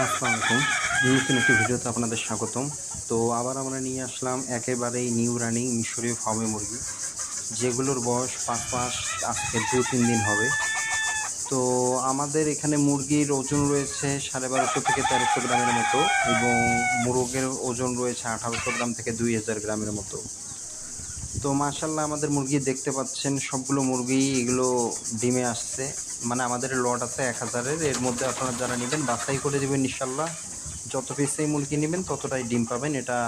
আসসালামু আলাইকুম। নতুন একটি ভিডিওতে আপনাদের স্বাগতম। তো আবার আমরা নিয়ে আসলাম একেবারেই নিউ রানিং মিশরীয় ফার্মে মুরগি, যেগুলোর বয়স ৫ মাস, আজকে ২-৩ দিন হবে। তো আমাদের এখানে মুরগির ওজন রয়েছে ১২৫০ থেকে ১৩০০ গ্রামের মতো, এবং মোরগের ওজন রয়েছে ১৮০০ গ্রাম থেকে ২০০০ গ্রামের মতো। তো মাশাআল্লাহ, আমাদের মুরগি দেখতে পাচ্ছেন, সবগুলো মুরগি এগুলো ডিমে আসছে। মানে আমাদের লট আছে ১০০০-এর, এর মধ্যে আপনারা যারা নেবেন বাছাই করে দিবেন ইনশাআল্লাহ। যত পিসেই মুরগি নেবেন ততটাই ডিম পাবেন, এটা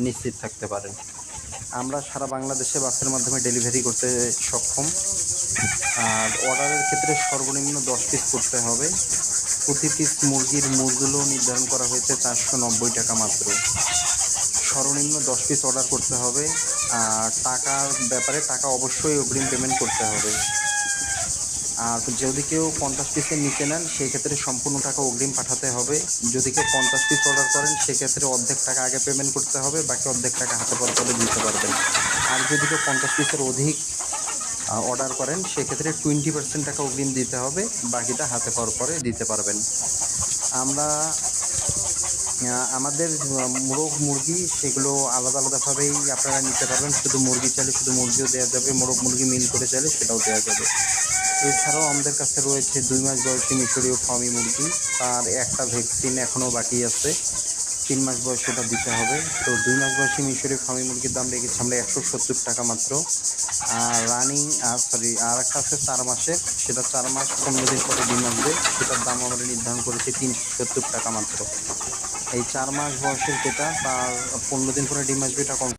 নিশ্চিত থাকতে পারেন। আমরা সারা বাংলাদেশে বাসের মাধ্যমে ডেলিভারি করতে সক্ষম। আর অর্ডারের ক্ষেত্রে সর্বনিম্ন ১০ পিস করতে হবে। প্রতি পিস মুরগির মূল্য নির্ধারণ করা হয়েছে ৪৯০ টাকা মাত্র। সর্বনিম্ন ১০ পিস অর্ডার করতে হবে। আর টাকার ব্যাপারে টাকা অবশ্যই অগ্রিম পেমেন্ট করতে হবে। আর যদি কেউ ৫০ পিসের নিচে নেন, সেক্ষেত্রে সম্পূর্ণ টাকা অগ্রিম পাঠাতে হবে। যদি কেউ ৫০ পিস অর্ডার করেন, সেক্ষেত্রে অর্ধেক টাকা আগে পেমেন্ট করতে হবে, বাকি অর্ধেক টাকা হাতে পরে দিতে পারবেন। আর যদি কেউ ৫০ পিসের অধিক অর্ডার করেন, সেক্ষেত্রে 20% টাকা অগ্রিম দিতে হবে, বাকিটা হাতে পাওয়ার পরে দিতে পারবেন। আমরা আমাদের মোরগ মুরগি সেগুলো আলাদা আলাদাভাবেই আপনারা নিতে পারবেন। শুধু মুরগি চাইলে শুধু মুরগিও দেওয়া যাবে, মোরগ মুরগি মিল করে চাইলে সেটাও দেওয়া যাবে। এছাড়াও আমাদের কাছে রয়েছে ২ মাস বয়সী মিশরীয় ফার্মি মুরগি, তার একটা ভ্যাকসিন এখনও বাকি আছে। ৩ মাস বয়সে ওটা দিতে হবে। তো ২ মাস বয়সী মিশরীয় ফার্মি মুরগির দাম রেখেছি আমরা ১৭০ টাকা মাত্র। আর রানিং আর একটা আছে ৪ মাসের, সেটা ৪ মাস ১৫ দিন পরে ডিম আসবে, সেটার দাম আমরা নির্ধারণ করেছি ৩৭০ টাকা মাত্র। এই ৪ মাস বয়সের যেটা, তার ১৫ দিন পরে ডিম আসবে, এটা